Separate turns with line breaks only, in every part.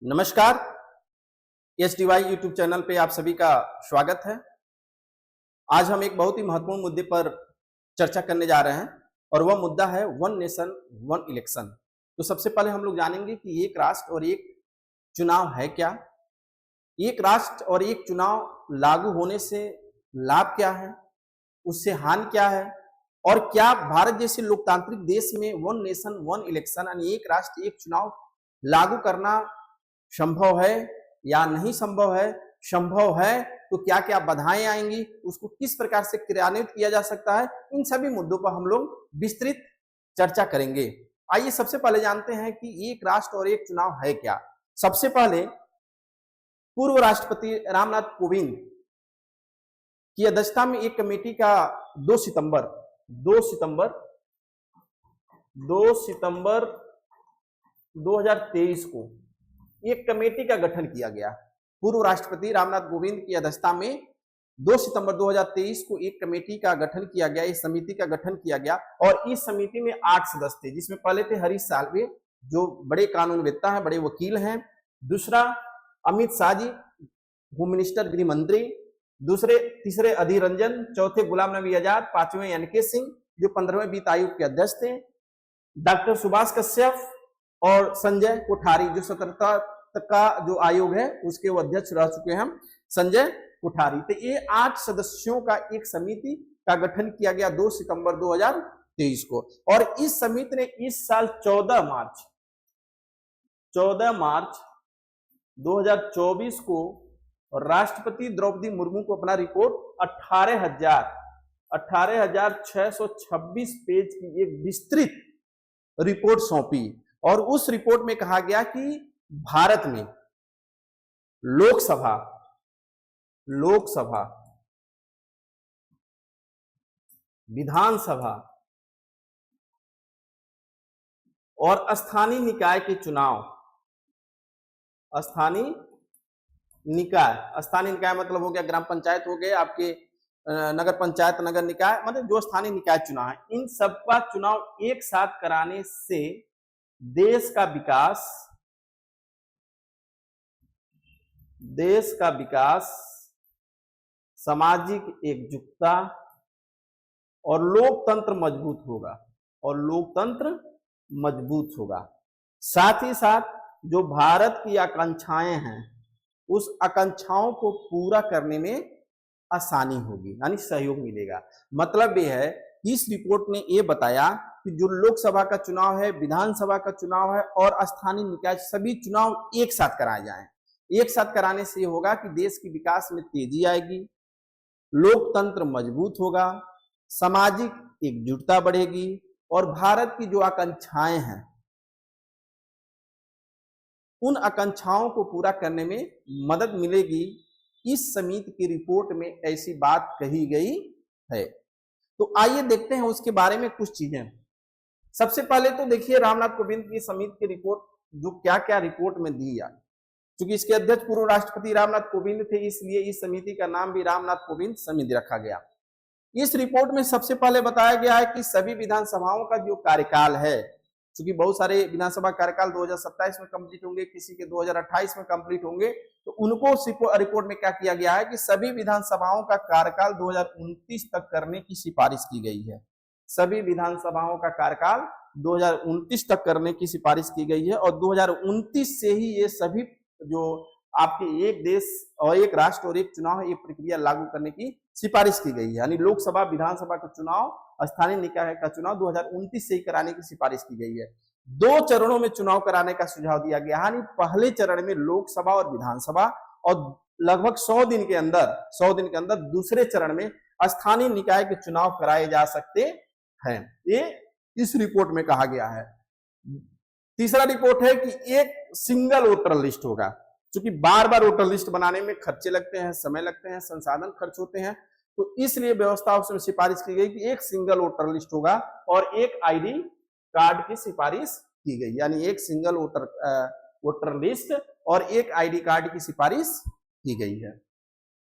नमस्कार। SDY YouTube channel पे आप सभी का स्वागत है। आज हम एक बहुत ही महत्वपूर्ण मुद्दे पर चर्चा करने जा रहे हैं और वह मुद्दा है वन नेशन वन इलेक्शन। तो सबसे पहले हम लोग जानेंगे कि एक राष्ट्र और एक चुनाव है क्या, एक राष्ट्र और एक चुनाव लागू होने से लाभ क्या है, उससे हानि क्या है, और क्या भारत जैसे लोकतांत्रिक देश में वन नेशन वन इलेक्शन यानी एक राष्ट्र एक चुनाव लागू करना संभव है या नहीं संभव है। संभव है तो क्या क्या बाधाएं आएंगी, उसको किस प्रकार से क्रियान्वित किया जा सकता है, इन सभी मुद्दों पर हम लोग विस्तृत चर्चा करेंगे। आइए सबसे पहले जानते हैं कि एक राष्ट्र और एक चुनाव है क्या। सबसे पहले पूर्व राष्ट्रपति रामनाथ कोविंद की अध्यक्षता में एक कमेटी का 2 सितंबर 2023 को एक कमेटी का गठन किया गया। पूर्व राष्ट्रपति रामनाथ कोविंद की अध्यक्षता में 2 सितंबर 2023 को एक कमेटी का गठन किया गया, इस समिति का गठन किया गया और इस समिति में 8 सदस्य थे, जिसमें पहले थे हरीश साल्वे जो बड़े कानूनवेत्ता हैं, बड़े वकील हैं। दूसरा अमित शाह जी, होम मिनिस्टर गृह मंत्री। तीसरे अधीर रंजन, चौथे गुलाम नबी आजाद, पांचवें एनके सिंह जो 15वें वित्त आयोग के अध्यक्ष थे। डॉक्टर सुभाष कश्यप और संजय कोठारी जो 17 तक का जो आयोग है उसके वो अध्यक्ष रह चुके हैं, संजय कोठारी। तो ये 8 सदस्यों का एक समिति का गठन किया गया 2 सितंबर 2023 को और इस समिति ने इस साल 14 मार्च 2024 को राष्ट्रपति द्रौपदी मुर्मू को अपना रिपोर्ट 18,626 पेज की एक विस्तृत रिपोर्ट सौंपी और उस रिपोर्ट में कहा गया कि भारत में लोकसभा, विधानसभा और स्थानीय निकाय के चुनाव, स्थानीय निकाय मतलब हो गया ग्राम पंचायत, हो गए आपके नगर पंचायत, नगर निकाय, मतलब जो स्थानीय निकाय चुनाव है, इन सबका चुनाव एक साथ कराने से देश का विकास, सामाजिक एकजुटता और लोकतंत्र मजबूत होगा। साथ ही साथ जो भारत की आकांक्षाएं हैं उस आकांक्षाओं को पूरा करने में आसानी होगी, यानी सहयोग मिलेगा। मतलब ये है कि इस रिपोर्ट ने ये बताया कि जो लोकसभा का चुनाव है, विधानसभा का चुनाव है और स्थानीय निकाय, सभी चुनाव एक साथ कराए जाएं। एक साथ कराने से ये होगा कि देश की विकास में तेजी आएगी, लोकतंत्र मजबूत होगा, सामाजिक एकजुटता बढ़ेगी और भारत की जो आकांक्षाएं हैं उन आकांक्षाओं को पूरा करने में मदद मिलेगी। इस समिति की रिपोर्ट में ऐसी बात कही गई है। तो आइए देखते हैं उसके बारे में कुछ चीजें। सबसे पहले तो देखिए रामनाथ कोविंद की समिति की रिपोर्ट जो क्या क्या रिपोर्ट में दी है। क्योंकि इसके अध्यक्ष पूर्व राष्ट्रपति रामनाथ कोविंद थे, इसलिए इस समिति का नाम भी रामनाथ कोविंद समिति रखा गया। इस रिपोर्ट में सबसे पहले बताया गया है कि सभी विधानसभाओं का जो कार्यकाल है, क्योंकि बहुत सारे विधानसभा कार्यकाल 2027 में कंप्लीट होंगे, किसी के 2028 में कंप्लीट होंगे, तो उनको रिपोर्ट में क्या किया गया है कि सभी विधानसभाओं का कार्यकाल 2029 तक करने की सिफारिश की गई है। सभी विधानसभाओं का कार्यकाल 2029 तक करने की सिफारिश की गई है और 2029 से ही ये सभी जो आपके एक देश और एक राष्ट्र और एक चुनाव है, ये प्रक्रिया लागू करने की सिफारिश की गई है। यानी लोकसभा, विधानसभा का चुनाव, स्थानीय निकाय का चुनाव 2029 से ही कराने की सिफारिश की गई है। 2 चरणों में चुनाव कराने का सुझाव दिया गया, यानी पहले चरण में लोकसभा और विधानसभा और लगभग 100 दिन के अंदर दूसरे चरण में स्थानीय निकाय के चुनाव कराए जा सकते हैं। ये इस रिपोर्ट में कहा गया है। तीसरा रिपोर्ट है कि एक सिंगल वोटर लिस्ट होगा, क्योंकि बार बार वोटर लिस्ट बनाने में खर्चे लगते हैं, समय लगते हैं, संसाधन खर्च होते हैं, तो इसलिए व्यवस्था उसमें सिफारिश की गई कि एक सिंगल वोटर लिस्ट होगा और एक आईडी कार्ड की सिफारिश की गई, यानी एक सिंगल वोटर लिस्ट और एक आईडी कार्ड की सिफारिश की गई है।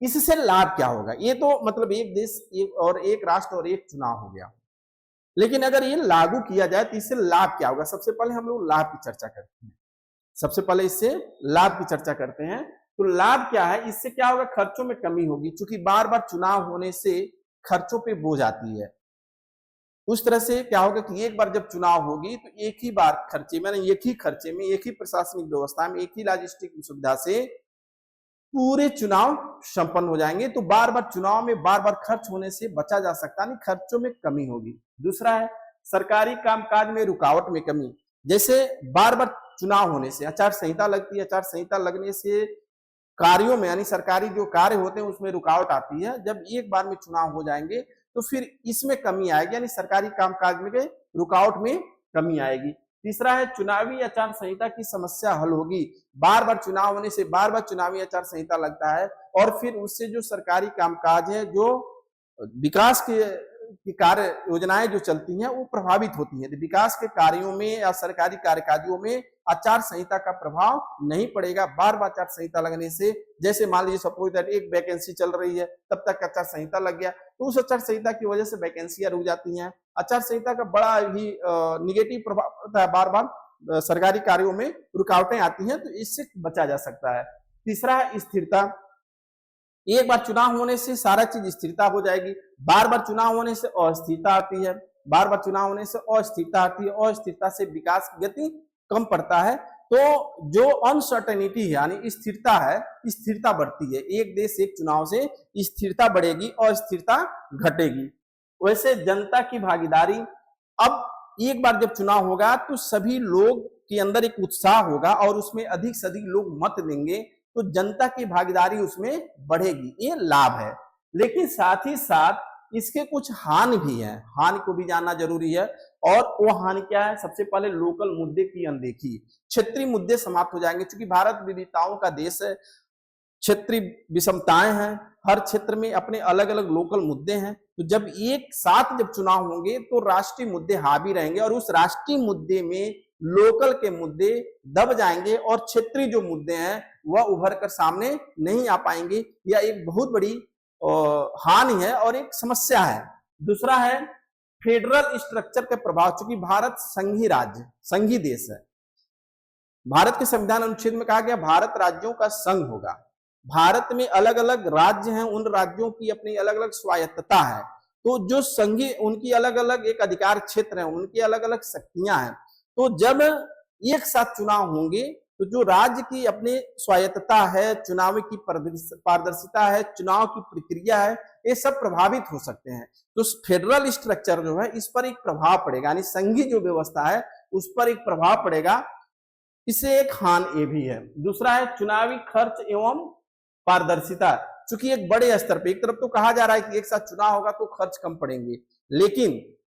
इससे लाभ क्या होगा? ये तो मतलब एक देश एक राष्ट्र और एक चुनाव हो गया, लेकिन अगर ये लागू किया जाए तो इससे लाभ क्या होगा? सबसे पहले हम लोग लाभ की चर्चा करते हैं। सबसे पहले इससे लाभ की चर्चा करते हैं। तो लाभ क्या है, इससे क्या होगा, खर्चों में कमी होगी, क्योंकि बार बार चुनाव होने से खर्चों पे बोझ आती है। उस तरह से क्या होगा कि एक बार जब चुनाव होगी तो एक ही बार खर्चे में, एक ही खर्चे में, एक ही प्रशासनिक व्यवस्था में, एक ही लॉजिस्टिक सुविधा से पूरे चुनाव संपन्न हो जाएंगे। तो बार बार चुनाव में बार बार खर्च होने से बचा जा सकता नहीं, खर्चों में कमी होगी। दूसरा है सरकारी कामकाज में रुकावट में कमी। जैसे बार बार चुनाव होने से आचार संहिता लगती है, आचार संहिता लगने से कार्यों में यानी सरकारी जो कार्य होते हैं उसमें रुकावट आती है। जब एक बार में चुनाव हो जाएंगे तो फिर इसमें कमी आएगी, यानी सरकारी कामकाज में रुकावट में कमी आएगी। तीसरा है चुनावी आचार संहिता की समस्या हल होगी। बार बार चुनाव होने से बार बार चुनावी आचार संहिता लगता है और फिर उससे जो सरकारी कामकाज है, जो विकास की कार्य योजनाएं जो चलती हैं वो प्रभावित होती हैं। तो विकास के कार्यों में या सरकारी कार्यकारियों में आचार संहिता का प्रभाव नहीं पड़ेगा। बार बार आचार संहिता लगने से, जैसे मान लीजिए सपोज दैट एक वैकेंसी चल रही है, तब तक आचार संहिता लग गया तो उस आचार संहिता की वजह से वैकेंसियां रुक जाती हैं। आचार संहिता का बड़ा ही निगेटिव प्रभाव पड़ता है, बार बार सरकारी कार्यों में रुकावटें आती हैं, तो इससे बचा जा सकता है। तीसरा है स्थिरता। एक बार चुनाव होने से सारा चीज स्थिरता हो जाएगी, बार बार चुनाव होने से अस्थिरता आती है, बार बार चुनाव होने से अस्थिरता आती है, अस्थिरता से विकास की गति कम पड़ता है। तो जो अनसर्टेनिटी है यानी स्थिरता है, स्थिरता बढ़ती है। एक देश एक चुनाव से स्थिरता बढ़ेगी, अस्थिरता घटेगी। वैसे जनता की भागीदारी, अब एक बार जब चुनाव होगा तो सभी लोग के अंदर एक उत्साह होगा और उसमें अधिक से अधिक लोग मत देंगे, तो जनता की भागीदारी उसमें बढ़ेगी, ये लाभ है। लेकिन साथ ही साथ इसके कुछ हानि भी है, हानि को भी जानना जरूरी है। और वो हानि क्या है, सबसे पहले लोकल मुद्दे की अनदेखी, क्षेत्रीय मुद्दे समाप्त हो जाएंगे। क्योंकि भारत विविधताओं का देश है, क्षेत्रीय विषमताएं हैं, हर क्षेत्र में अपने अलग अलग लोकल मुद्दे हैं। तो जब एक साथ जब चुनाव होंगे तो राष्ट्रीय मुद्दे हावी रहेंगे और उस राष्ट्रीय मुद्दे में लोकल के मुद्दे दब जाएंगे और क्षेत्रीय जो मुद्दे हैं वह उभर कर सामने नहीं आ पाएंगे। यह एक बहुत बड़ी हानि है और एक समस्या है। दूसरा है फेडरल स्ट्रक्चर के प्रभाव। चूंकि भारत संघीय राज्य, संघीय देश है, भारत के संविधान अनुच्छेद में कहा गया भारत राज्यों का संघ होगा। भारत में अलग अलग राज्य हैं, उन राज्यों की अपनी अलग अलग स्वायत्तता है। तो जो संघीय, उनकी अलग अलग एक अधिकार क्षेत्र है, उनकी अलग अलग शक्तियां हैं। तो जब एक साथ चुनाव होंगे तो जो राज्य की अपनी स्वायत्तता है, चुनाव की पारदर्शिता है, चुनाव की प्रक्रिया है, ये सब प्रभावित हो सकते हैं। तो फेडरल स्ट्रक्चर जो है इस पर एक प्रभाव पड़ेगा, यानी संघीय जो व्यवस्था है उस पर एक प्रभाव पड़ेगा। इससे एक हानि ये भी है। दूसरा है चुनावी खर्च एवं पारदर्शिता। चूंकि एक बड़े स्तर पे, एक तरफ तो कहा जा रहा है कि एक साथ चुनाव होगा तो खर्च कम पड़ेंगे, लेकिन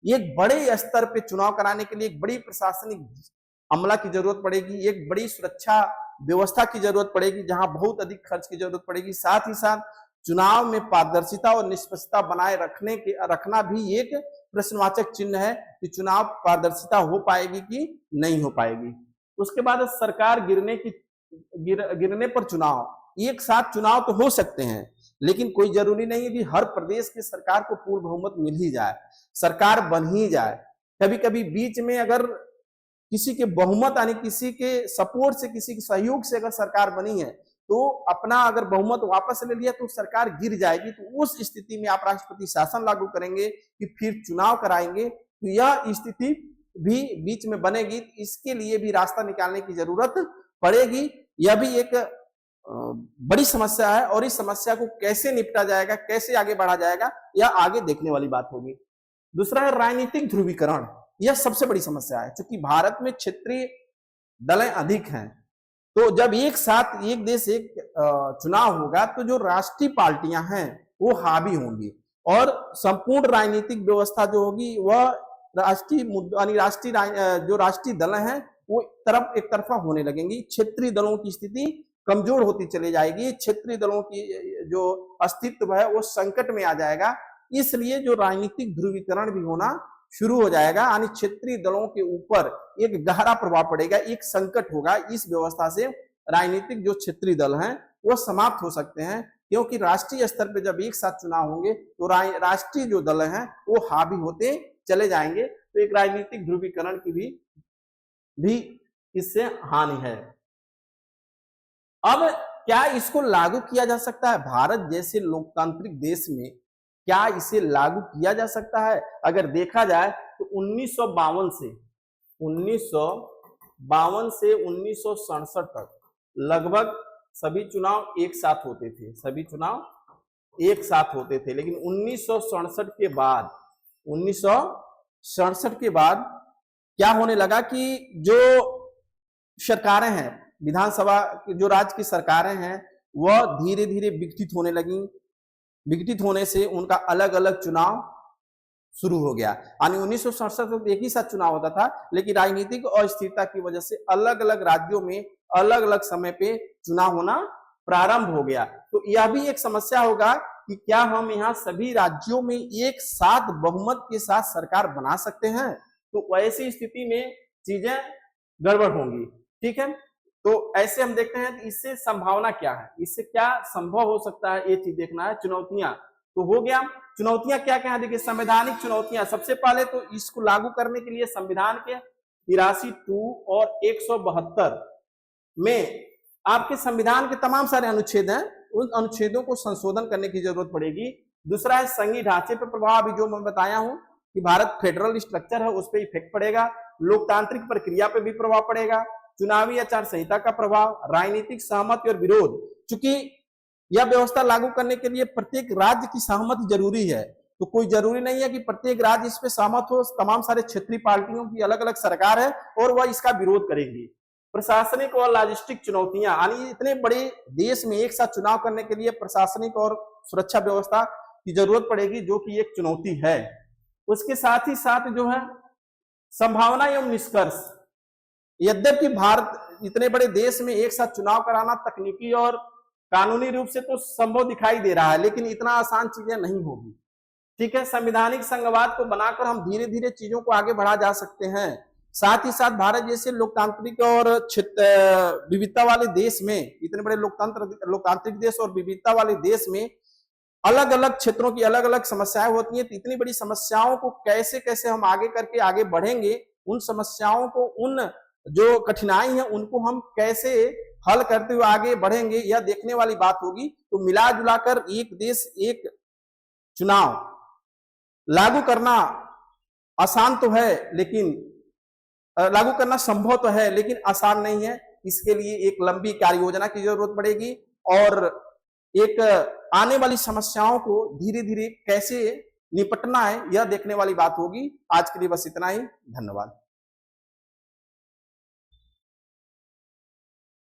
एक बड़े स्तर पे चुनाव कराने के लिए एक बड़ी प्रशासनिक अमला की जरूरत पड़ेगी, एक बड़ी सुरक्षा व्यवस्था की जरूरत पड़ेगी, जहां बहुत अधिक खर्च की जरूरत पड़ेगी। साथ ही साथ चुनाव में पारदर्शिता और निष्पक्षता बनाए रखना भी एक प्रश्नवाचक चिन्ह है कि चुनाव पारदर्शिता हो पाएगी कि नहीं हो पाएगी। उसके बाद सरकार गिरने पर चुनाव। एक साथ चुनाव तो हो सकते हैं, लेकिन कोई जरूरी नहीं है कि हर प्रदेश की सरकार को पूर्ण बहुमत मिल ही जाए, सरकार बन ही जाए। कभी कभी बीच में अगर किसी के बहुमत यानी किसी के सपोर्ट से, किसी के सहयोग से अगर सरकार बनी है तो अपना अगर बहुमत वापस ले लिया तो सरकार गिर जाएगी। तो उस स्थिति में आप राष्ट्रपति शासन लागू करेंगे कि फिर चुनाव कराएंगे, तो यह स्थिति भी बीच में बनेगी। इसके लिए भी रास्ता निकालने की जरूरत पड़ेगी। यह भी एक बड़ी समस्या है और इस समस्या को कैसे निपटा जाएगा, कैसे आगे बढ़ा जाएगा, यह आगे देखने वाली बात होगी। दूसरा है राजनीतिक ध्रुवीकरण। यह सबसे बड़ी समस्या है। क्योंकि भारत में क्षेत्रीय दलें अधिक हैं, तो जब एक साथ एक देश एक चुनाव होगा तो जो राष्ट्रीय पार्टियां हैं वो हावी होंगी और संपूर्ण राजनीतिक व्यवस्था जो होगी वह राष्ट्रीय जो राष्ट्रीय दल हैं वो एक तरफा होने लगेंगी। क्षेत्रीय दलों की स्थिति कमजोर होती चली जाएगी, क्षेत्रीय दलों की जो अस्तित्व है वो संकट में आ जाएगा। इसलिए जो राजनीतिक ध्रुवीकरण भी होना शुरू हो जाएगा, यानी क्षेत्रीय दलों के ऊपर एक गहरा प्रभाव पड़ेगा, एक संकट होगा। इस व्यवस्था से राजनीतिक जो क्षेत्रीय दल हैं वो समाप्त हो सकते हैं, क्योंकि राष्ट्रीय स्तर पर जब एक साथ चुनाव होंगे तो राष्ट्रीय जो दल हैं वो हावी होते चले जाएंगे। तो एक राजनीतिक ध्रुवीकरण की भी इससे हानि है। अब क्या इसको लागू किया जा सकता है भारत जैसे लोकतांत्रिक देश में? क्या इसे लागू किया जा सकता है? अगर देखा जाए तो 1952 से 1967 तक लगभग सभी चुनाव एक साथ होते थे, लेकिन 1967 के बाद क्या होने लगा कि जो सरकारें हैं, विधानसभा जो राज्य की सरकारें हैं, वह धीरे धीरे विघटित होने लगी। विघटित होने से उनका अलग अलग चुनाव शुरू हो गया। यानी 1967 तक एक ही साथ चुनाव होता था, लेकिन राजनीतिक अस्थिरता की वजह से अलग अलग राज्यों में अलग अलग समय पे चुनाव होना प्रारंभ हो गया। तो यह भी एक समस्या होगा कि क्या हम यहाँ सभी राज्यों में एक साथ बहुमत के साथ सरकार बना सकते हैं? तो ऐसी स्थिति में चीजें गड़बड़ होंगी। ठीक है, तो ऐसे हम देखते हैं कि इससे संभावना क्या है, इससे क्या संभव हो सकता है, ये चीज देखना है। चुनौतियां तो हो गया, चुनौतियां क्या क्या है देखिए। संवैधानिक चुनौतियां, सबसे पहले तो इसको लागू करने के लिए संविधान के 83 और 172 में आपके संविधान के तमाम सारे अनुच्छेद हैं, उन अनुच्छेदों को संशोधन करने की जरूरत पड़ेगी। दूसरा है संघीय ढांचे पर प्रभाव, अभी जो मैं बताया हूं कि भारत फेडरल स्ट्रक्चर है, उस पर इफेक्ट पड़ेगा। लोकतांत्रिक प्रक्रिया पर भी प्रभाव पड़ेगा। चुनावी आचार संहिता का प्रभाव, राजनीतिक सहमति और विरोध, चूंकि यह व्यवस्था लागू करने के लिए प्रत्येक राज्य की सहमति जरूरी है, तो कोई जरूरी नहीं है कि प्रत्येक राज्य इस पे सहमत हो। तमाम सारे क्षेत्रीय पार्टियों की अलग अलग सरकार है और वह इसका विरोध करेंगी। प्रशासनिक और लॉजिस्टिक चुनौतियां, यानी इतने बड़े देश में एक साथ चुनाव करने के लिए प्रशासनिक और सुरक्षा व्यवस्था की जरूरत पड़ेगी, जो कि एक चुनौती है। उसके साथ ही साथ जो है संभावना एवं निष्कर्ष, यद्यपि भारत इतने बड़े देश में एक साथ चुनाव कराना तकनीकी और कानूनी रूप से तो संभव दिखाई दे रहा है, लेकिन इतना आसान चीजें नहीं होगी। ठीक है, संवैधानिक संघवाद को बनाकर हम धीरे धीरे चीजों को आगे बढ़ा जा सकते हैं। साथ ही साथ भारत जैसे लोकतांत्रिक और विविधता वाले देश में, इतने बड़े लोकतांत्रिक देश और विविधता वाले देश में अलग अलग क्षेत्रों की अलग अलग समस्याएं होती हैं। तो इतनी बड़ी समस्याओं को कैसे कैसे हम आगे करके आगे बढ़ेंगे, उन समस्याओं को, उन जो कठिनाई है उनको हम कैसे हल करते हुए आगे बढ़ेंगे, यह देखने वाली बात होगी। तो मिला जुलाकर एक देश एक चुनाव लागू करना आसान तो है, लेकिन लागू करना संभव तो है, लेकिन आसान नहीं है। इसके लिए एक लंबी कार्य योजना की जरूरत पड़ेगी और एक आने वाली समस्याओं को धीरे धीरे कैसे निपटना है, यह देखने वाली बात होगी। आज के लिए बस इतना ही, धन्यवाद।